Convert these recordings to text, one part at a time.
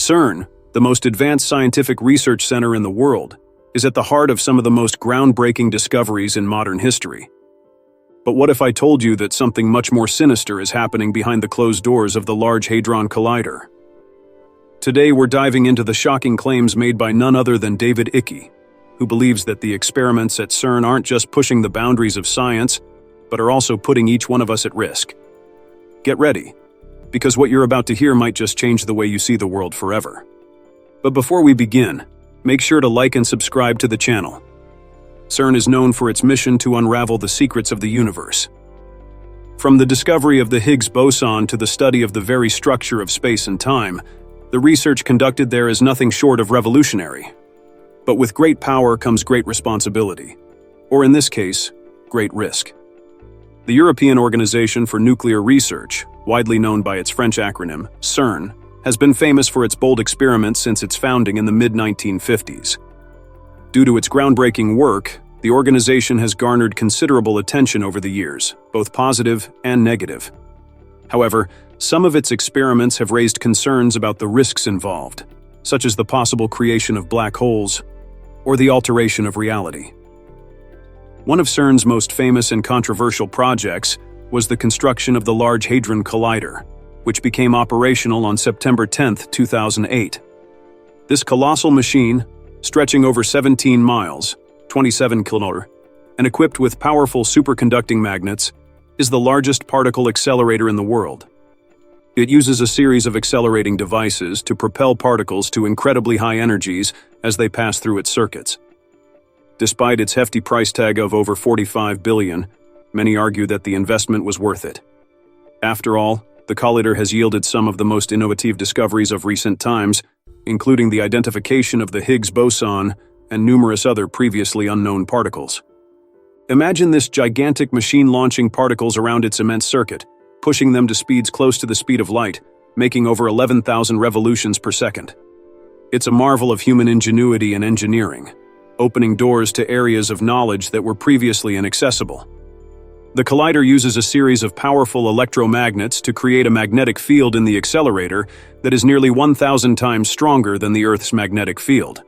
CERN, the most advanced scientific research center in the world, is at the heart of some of the most groundbreaking discoveries in modern history. But what if I told you that something much more sinister is happening behind the closed doors of the Large Hadron Collider? Today we're diving into the shocking claims made by none other than David Icke, who believes that the experiments at CERN aren't just pushing the boundaries of science, but are also putting each one of us at risk. Get ready, because what you're about to hear might just change the way you see the world forever. But before we begin, make sure to like and subscribe to the channel. CERN is known for its mission to unravel the secrets of the universe. From the discovery of the Higgs boson to the study of the very structure of space and time, the research conducted there is nothing short of revolutionary. But with great power comes great responsibility, or in this case, great risk. The European Organization for Nuclear Research, widely known by its French acronym, CERN, has been famous for its bold experiments since its founding in the mid-1950s. Due to its groundbreaking work, the organization has garnered considerable attention over the years, both positive and negative. However, some of its experiments have raised concerns about the risks involved, such as the possible creation of black holes or the alteration of reality. One of CERN's most famous and controversial projects was the construction of the Large Hadron Collider, which became operational on September 10, 2008. This colossal machine, stretching over 17 miles, 27 kilometers, and equipped with powerful superconducting magnets, is the largest particle accelerator in the world. It uses a series of accelerating devices to propel particles to incredibly high energies as they pass through its circuits. Despite its hefty price tag of over $45 billion, many argue that the investment was worth it. After all, the collider has yielded some of the most innovative discoveries of recent times, including the identification of the Higgs boson and numerous other previously unknown particles. Imagine this gigantic machine launching particles around its immense circuit, pushing them to speeds close to the speed of light, making over 11,000 revolutions per second. It's a marvel of human ingenuity and engineering, opening doors to areas of knowledge that were previously inaccessible. The collider uses a series of powerful electromagnets to create a magnetic field in the accelerator that is nearly 1,000 times stronger than the Earth's magnetic field.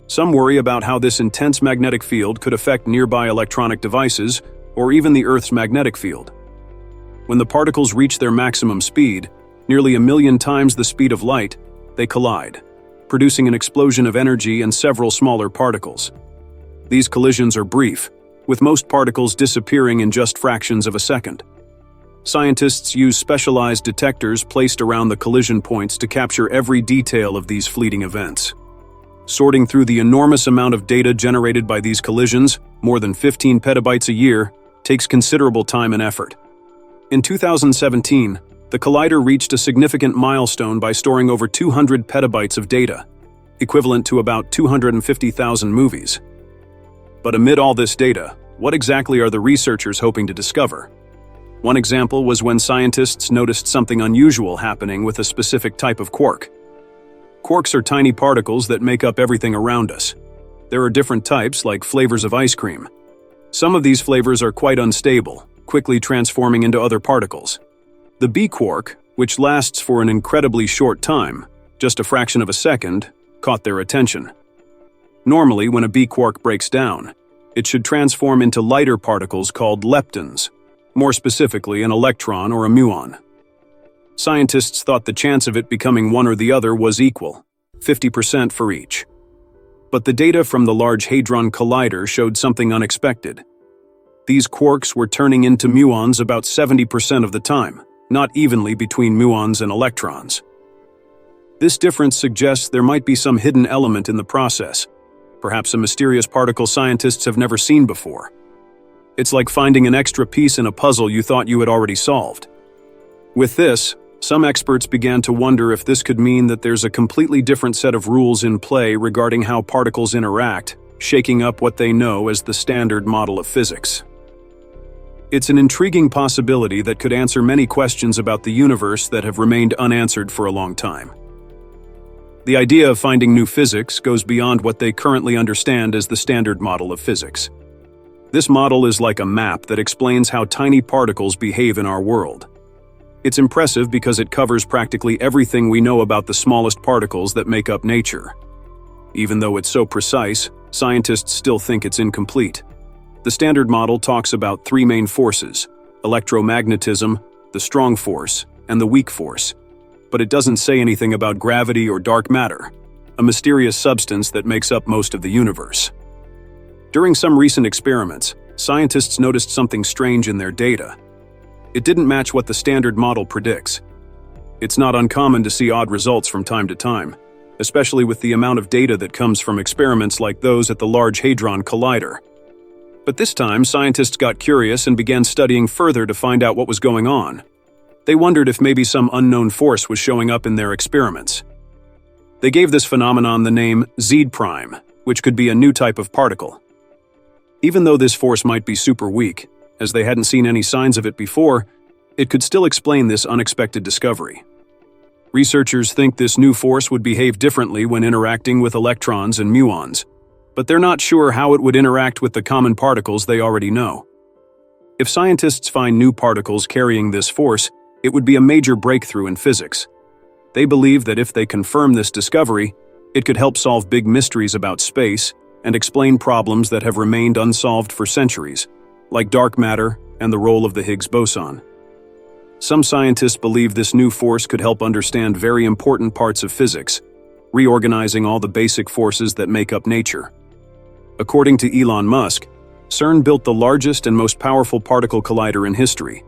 Some worry about how this intense magnetic field could affect nearby electronic devices or even the Earth's magnetic field. When the particles reach their maximum speed, nearly 1,000,000 times the speed of light, they collide, producing an explosion of energy and several smaller particles. These collisions are brief, with most particles disappearing in just fractions of a second. Scientists use specialized detectors placed around the collision points to capture every detail of these fleeting events. Sorting through the enormous amount of data generated by these collisions, more than 15 petabytes a year, takes considerable time and effort. In 2017, the collider reached a significant milestone by storing over 200 petabytes of data, equivalent to about 250,000 movies. But amid all this data, what exactly are the researchers hoping to discover? One example was when scientists noticed something unusual happening with a specific type of quark. Quarks are tiny particles that make up everything around us. There are different types, like flavors of ice cream. Some of these flavors are quite unstable, quickly transforming into other particles. The B quark, which lasts for an incredibly short time, just a fraction of a second, caught their attention. Normally, when a B quark breaks down, it should transform into lighter particles called leptons, more specifically an electron or a muon. Scientists thought the chance of it becoming one or the other was equal, 50% for each. But the data from the Large Hadron Collider showed something unexpected. These quarks were turning into muons about 70% of the time, not evenly between muons and electrons. This difference suggests there might be some hidden element in the process, perhaps a mysterious particle scientists have never seen before. It's like finding an extra piece in a puzzle you thought you had already solved. With this, some experts began to wonder if this could mean that there's a completely different set of rules in play regarding how particles interact, shaking up what they know as the standard model of physics. It's an intriguing possibility that could answer many questions about the universe that have remained unanswered for a long time. The idea of finding new physics goes beyond what they currently understand as the standard model of physics. This model is like a map that explains how tiny particles behave in our world. It's impressive because it covers practically everything we know about the smallest particles that make up nature. Even though it's so precise, scientists still think it's incomplete. The Standard Model talks about three main forces: electromagnetism, the strong force, and the weak force. But it doesn't say anything about gravity or dark matter, a mysterious substance that makes up most of the universe. During some recent experiments, scientists noticed something strange in their data. It didn't match what the Standard Model predicts. It's not uncommon to see odd results from time to time, especially with the amount of data that comes from experiments like those at the Large Hadron Collider. But this time, scientists got curious and began studying further to find out what was going on. They wondered if maybe some unknown force was showing up in their experiments. They gave this phenomenon the name Z prime, which could be a new type of particle. Even though this force might be super weak, as they hadn't seen any signs of it before, it could still explain this unexpected discovery. Researchers think this new force would behave differently when interacting with electrons and muons, but they're not sure how it would interact with the common particles they already know. If scientists find new particles carrying this force, it would be a major breakthrough in physics. They believe that if they confirm this discovery, it could help solve big mysteries about space and explain problems that have remained unsolved for centuries, like dark matter and the role of the Higgs boson. Some scientists believe this new force could help understand very important parts of physics, reorganizing all the basic forces that make up nature. According to Elon Musk, CERN built the largest and most powerful particle collider in history,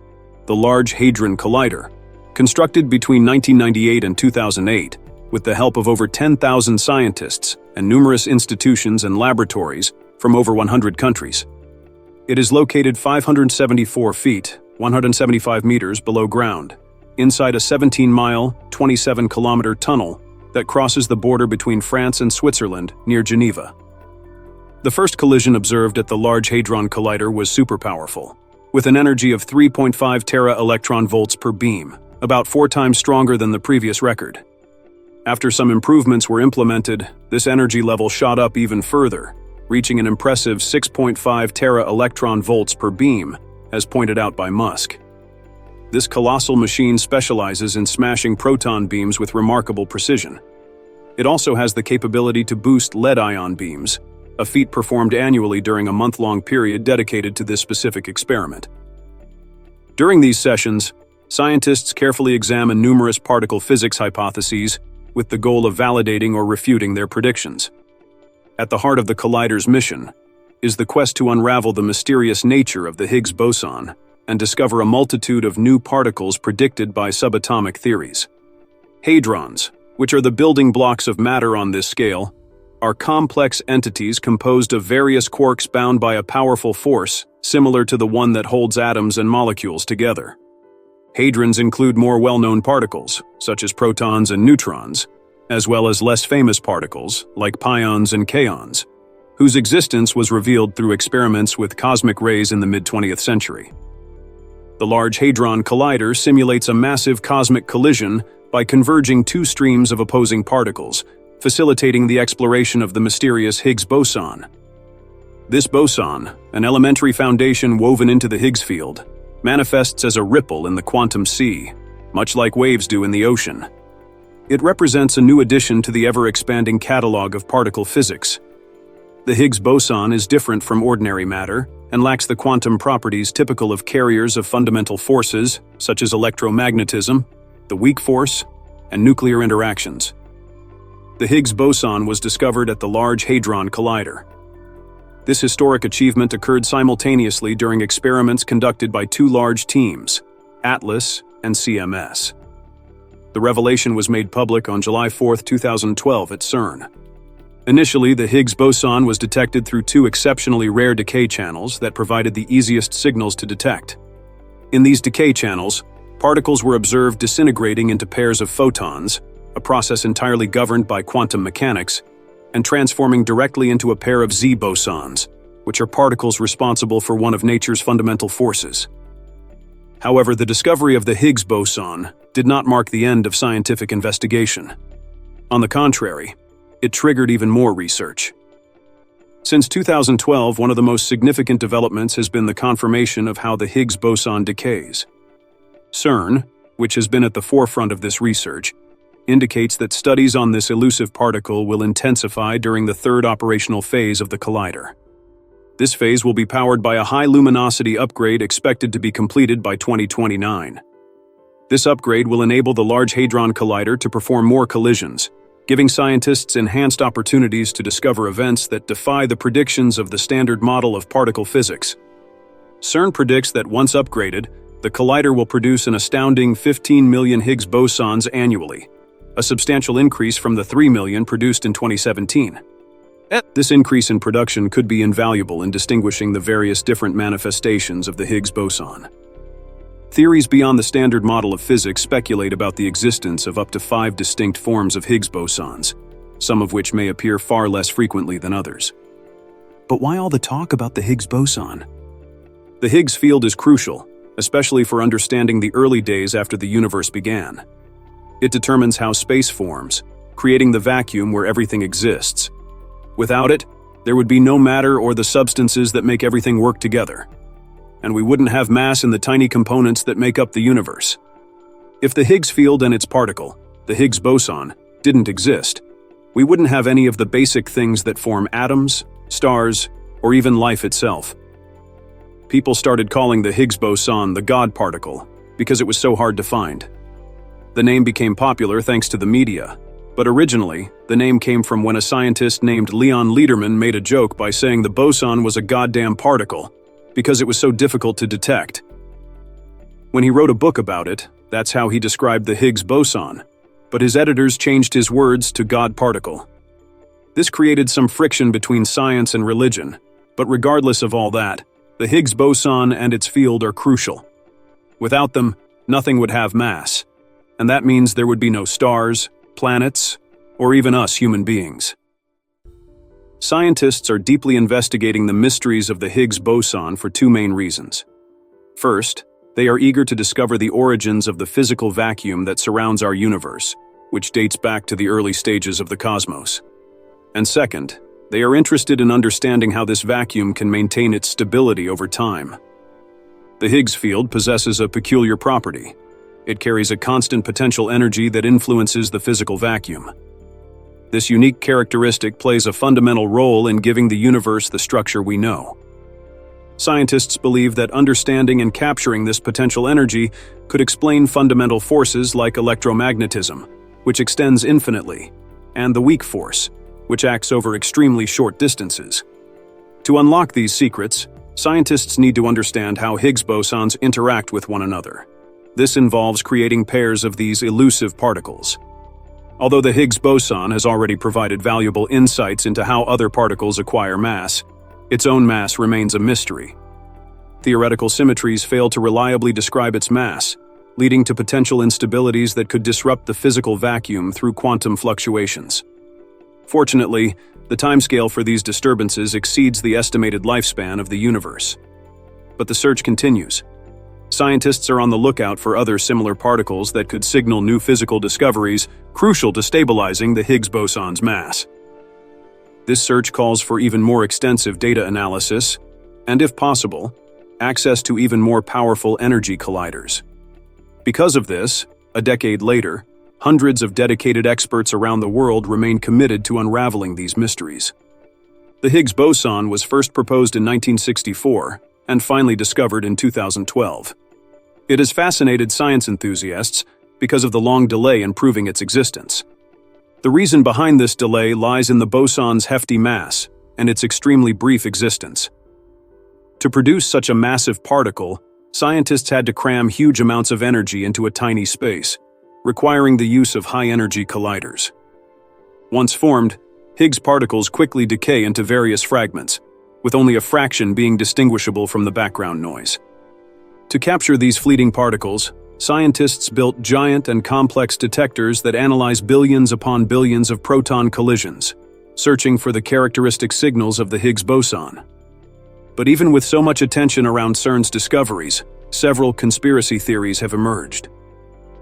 the Large Hadron Collider, constructed between 1998 and 2008, with the help of over 10,000 scientists and numerous institutions and laboratories from over 100 countries. It is located 574 feet, 175 meters below ground, inside a 17-mile, 27-kilometer tunnel that crosses the border between France and Switzerland near Geneva. The first collision observed at the Large Hadron Collider was super powerful, with an energy of 3.5 tera-electron volts per beam, about 4 times stronger than the previous record. After some improvements were implemented, this energy level shot up even further, reaching an impressive 6.5 tera-electron volts per beam, as pointed out by Musk. This colossal machine specializes in smashing proton beams with remarkable precision. It also has the capability to boost lead-ion beams, a feat performed annually during a month-long period dedicated to this specific experiment. During these sessions, scientists carefully examine numerous particle physics hypotheses with the goal of validating or refuting their predictions. At the heart of the collider's mission is the quest to unravel the mysterious nature of the Higgs boson and discover a multitude of new particles predicted by subatomic theories. Hadrons, which are the building blocks of matter on this scale, are complex entities composed of various quarks bound by a powerful force similar to the one that holds atoms and molecules together. Hadrons include more well-known particles, such as protons and neutrons, as well as less famous particles, like pions and kaons, whose existence was revealed through experiments with cosmic rays in the mid-20th century. The Large Hadron Collider simulates a massive cosmic collision by converging two streams of opposing particles, facilitating the exploration of the mysterious Higgs boson. This boson, an elementary foundation woven into the Higgs field, manifests as a ripple in the quantum sea, much like waves do in the ocean. It represents a new addition to the ever-expanding catalog of particle physics. The Higgs boson is different from ordinary matter and lacks the quantum properties typical of carriers of fundamental forces, such as electromagnetism, the weak force, and nuclear interactions. The Higgs boson was discovered at the Large Hadron Collider. This historic achievement occurred simultaneously during experiments conducted by two large teams, ATLAS and CMS. The revelation was made public on July 4, 2012 at CERN. Initially, the Higgs boson was detected through two exceptionally rare decay channels that provided the easiest signals to detect. In these decay channels, particles were observed disintegrating into pairs of photons, a process entirely governed by quantum mechanics, and transforming directly into a pair of Z bosons, which are particles responsible for one of nature's fundamental forces. However, the discovery of the Higgs boson did not mark the end of scientific investigation. On the contrary, it triggered even more research. Since 2012, one of the most significant developments has been the confirmation of how the Higgs boson decays. CERN, which has been at the forefront of this research, indicates that studies on this elusive particle will intensify during the third operational phase of the collider. This phase will be powered by a high-luminosity upgrade expected to be completed by 2029. This upgrade will enable the Large Hadron Collider to perform more collisions, giving scientists enhanced opportunities to discover events that defy the predictions of the standard model of particle physics. CERN predicts that once upgraded, the collider will produce an astounding 15 million Higgs bosons annually, a substantial increase from the 3 million produced in 2017. This increase in production could be invaluable in distinguishing the various different manifestations of the Higgs boson. Theories beyond the standard model of physics speculate about the existence of up to 5 distinct forms of Higgs bosons, some of which may appear far less frequently than others. But why all the talk about the Higgs boson? The Higgs field is crucial, especially for understanding the early days after the universe began. It determines how space forms, creating the vacuum where everything exists. Without it, there would be no matter or the substances that make everything work together. And we wouldn't have mass in the tiny components that make up the universe. If the Higgs field and its particle, the Higgs boson, didn't exist, we wouldn't have any of the basic things that form atoms, stars, or even life itself. People started calling the Higgs boson the God particle because it was so hard to find. The name became popular thanks to the media, but originally, the name came from when a scientist named Leon Lederman made a joke by saying the boson was a goddamn particle because it was so difficult to detect. When he wrote a book about it, that's how he described the Higgs boson, but his editors changed his words to God particle. This created some friction between science and religion, but regardless of all that, the Higgs boson and its field are crucial. Without them, nothing would have mass, and that means there would be no stars, planets, or even us human beings. Scientists are deeply investigating the mysteries of the Higgs boson for 2 main reasons. First, they are eager to discover the origins of the physical vacuum that surrounds our universe, which dates back to the early stages of the cosmos. And second, they are interested in understanding how this vacuum can maintain its stability over time. The Higgs field possesses a peculiar property. It carries a constant potential energy that influences the physical vacuum. This unique characteristic plays a fundamental role in giving the universe the structure we know. Scientists believe that understanding and capturing this potential energy could explain fundamental forces like electromagnetism, which extends infinitely, and the weak force, which acts over extremely short distances. To unlock these secrets, scientists need to understand how Higgs bosons interact with one another. This involves creating pairs of these elusive particles. Although the Higgs boson has already provided valuable insights into how other particles acquire mass, its own mass remains a mystery. Theoretical symmetries fail to reliably describe its mass, leading to potential instabilities that could disrupt the physical vacuum through quantum fluctuations. Fortunately, the timescale for these disturbances exceeds the estimated lifespan of the universe. But the search continues. Scientists are on the lookout for other similar particles that could signal new physical discoveries crucial to stabilizing the Higgs boson's mass. This search calls for even more extensive data analysis, and if possible, access to even more powerful energy colliders. Because of this, a decade later, hundreds of dedicated experts around the world remain committed to unraveling these mysteries. The Higgs boson was first proposed in 1964 and finally discovered in 2012. It has fascinated science enthusiasts because of the long delay in proving its existence. The reason behind this delay lies in the boson's hefty mass and its extremely brief existence. To produce such a massive particle, scientists had to cram huge amounts of energy into a tiny space, requiring the use of high-energy colliders. Once formed, Higgs particles quickly decay into various fragments, with only a fraction being distinguishable from the background noise. To capture these fleeting particles, scientists built giant and complex detectors that analyze billions upon billions of proton collisions, searching for the characteristic signals of the Higgs boson. But even with so much attention around CERN's discoveries, several conspiracy theories have emerged.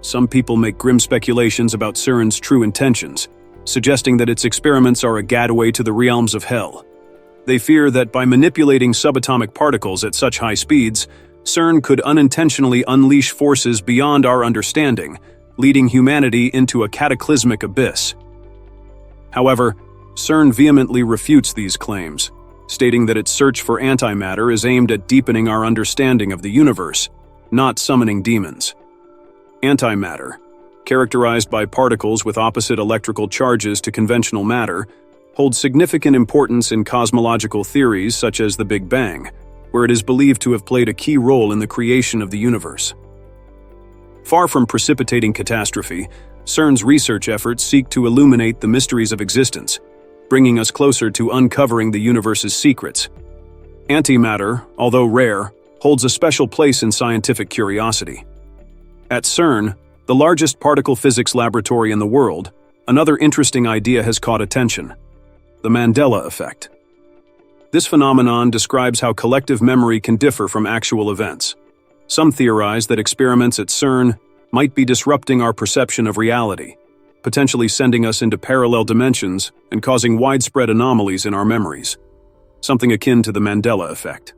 Some people make grim speculations about CERN's true intentions, suggesting that its experiments are a gateway to the realms of hell. They fear that by manipulating subatomic particles at such high speeds, CERN could unintentionally unleash forces beyond our understanding, leading humanity into a cataclysmic abyss. However, CERN vehemently refutes these claims, stating that its search for antimatter is aimed at deepening our understanding of the universe, not summoning demons. Antimatter, characterized by particles with opposite electrical charges to conventional matter, holds significant importance in cosmological theories such as the Big Bang, where it is believed to have played a key role in the creation of the universe. Far from precipitating catastrophe, CERN's research efforts seek to illuminate the mysteries of existence, bringing us closer to uncovering the universe's secrets. Antimatter, although rare, holds a special place in scientific curiosity. At CERN, the largest particle physics laboratory in the world, another interesting idea has caught attention: the Mandela effect. This phenomenon describes how collective memory can differ from actual events. Some theorize that experiments at CERN might be disrupting our perception of reality, potentially sending us into parallel dimensions and causing widespread anomalies in our memories, something akin to the Mandela effect.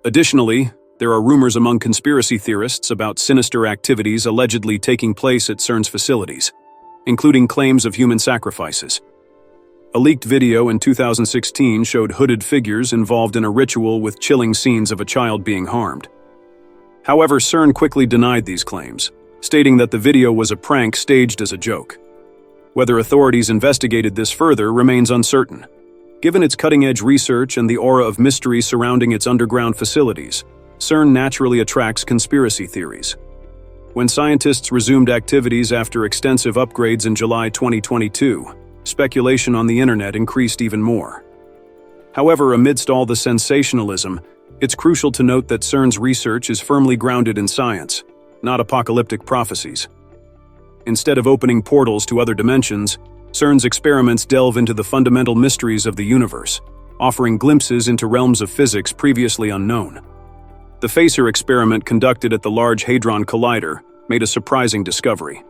Additionally, there are rumors among conspiracy theorists about sinister activities allegedly taking place at CERN's facilities, including claims of human sacrifices. A leaked video in 2016 showed hooded figures involved in a ritual with chilling scenes of a child being harmed. However, CERN quickly denied these claims, stating that the video was a prank staged as a joke. Whether authorities investigated this further remains uncertain. Given its cutting-edge research and the aura of mystery surrounding its underground facilities, CERN naturally attracts conspiracy theories. When scientists resumed activities after extensive upgrades in July 2022, speculation on the internet increased even more. However, amidst all the sensationalism, it's crucial to note that CERN's research is firmly grounded in science, not apocalyptic prophecies. Instead of opening portals to other dimensions, CERN's experiments delve into the fundamental mysteries of the universe, offering glimpses into realms of physics previously unknown. The FACER experiment conducted at the Large Hadron Collider made a surprising discovery.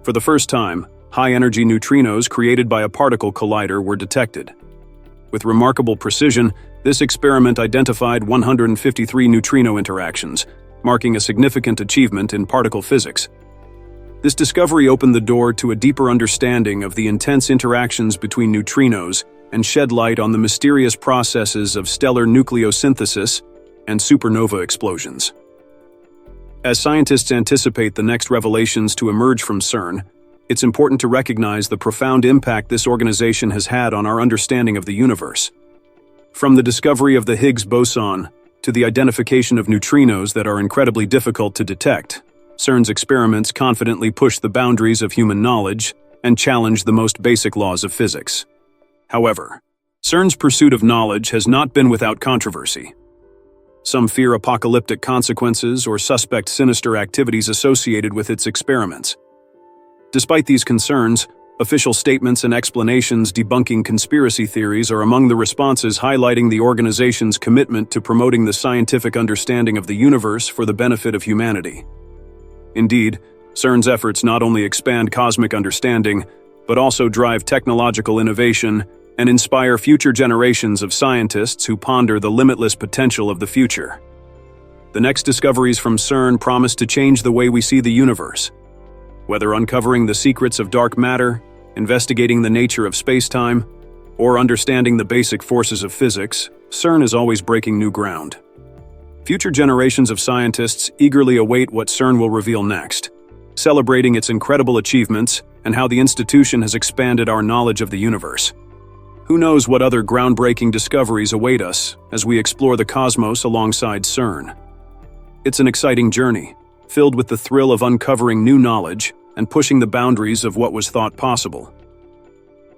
For the first time, high-energy neutrinos created by a particle collider were detected. With remarkable precision, this experiment identified 153 neutrino interactions, marking a significant achievement in particle physics. This discovery opened the door to a deeper understanding of the intense interactions between neutrinos and shed light on the mysterious processes of stellar nucleosynthesis and supernova explosions. As scientists anticipate the next revelations to emerge from CERN, it's important to recognize the profound impact this organization has had on our understanding of the universe. From the discovery of the Higgs boson to the identification of neutrinos that are incredibly difficult to detect, CERN's experiments confidently push the boundaries of human knowledge and challenge the most basic laws of physics. However, CERN's pursuit of knowledge has not been without controversy. Some fear apocalyptic consequences or suspect sinister activities associated with its experiments. Despite these concerns, official statements and explanations debunking conspiracy theories are among the responses, highlighting the organization's commitment to promoting the scientific understanding of the universe for the benefit of humanity. Indeed, CERN's efforts not only expand cosmic understanding, but also drive technological innovation and inspire future generations of scientists who ponder the limitless potential of the future. The next discoveries from CERN promise to change the way we see the universe. Whether uncovering the secrets of dark matter, investigating the nature of space-time, or understanding the basic forces of physics, CERN is always breaking new ground. Future generations of scientists eagerly await what CERN will reveal next, celebrating its incredible achievements and how the institution has expanded our knowledge of the universe. Who knows what other groundbreaking discoveries await us as we explore the cosmos alongside CERN? It's an exciting journey, filled with the thrill of uncovering new knowledge and pushing the boundaries of what was thought possible.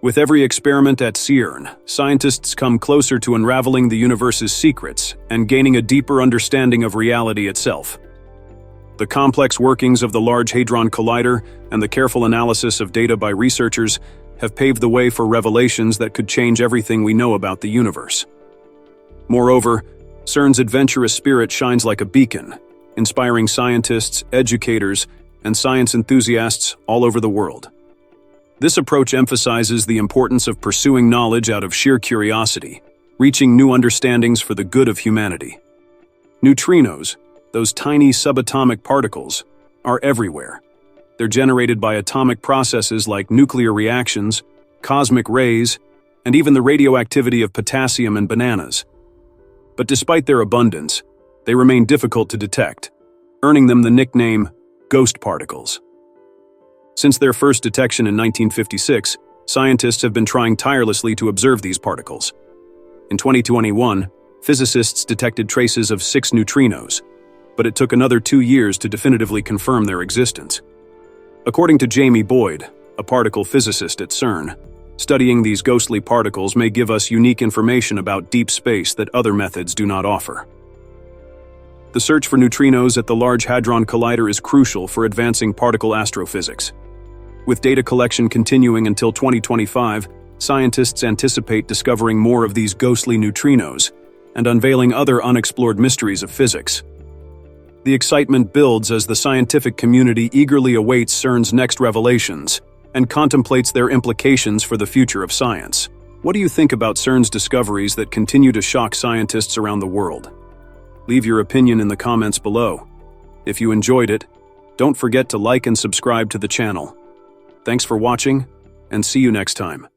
With every experiment at CERN, scientists come closer to unraveling the universe's secrets and gaining a deeper understanding of reality itself. The complex workings of the Large Hadron Collider and the careful analysis of data by researchers have paved the way for revelations that could change everything we know about the universe. Moreover, CERN's adventurous spirit shines like a beacon, inspiring scientists, educators, and science enthusiasts all over the world. This approach emphasizes the importance of pursuing knowledge out of sheer curiosity, reaching new understandings for the good of humanity. Neutrinos, those tiny subatomic particles, are everywhere. They're generated by atomic processes like nuclear reactions, cosmic rays, and even the radioactivity of potassium and bananas. But despite their abundance, they remain difficult to detect, earning them the nickname ghost particles. Since their first detection in 1956, scientists have been trying tirelessly to observe these particles. In 2021, physicists detected traces of 6 neutrinos, but it took another 2 years to definitively confirm their existence. According to Jamie Boyd, a particle physicist at CERN, studying these ghostly particles may give us unique information about deep space that other methods do not offer. The search for neutrinos at the Large Hadron Collider is crucial for advancing particle astrophysics. With data collection continuing until 2025, scientists anticipate discovering more of these ghostly neutrinos and unveiling other unexplored mysteries of physics. The excitement builds as the scientific community eagerly awaits CERN's next revelations and contemplates their implications for the future of science. What do you think about CERN's discoveries that continue to shock scientists around the world? Leave your opinion in the comments below. If you enjoyed it, don't forget to like and subscribe to the channel. Thanks for watching, and see you next time.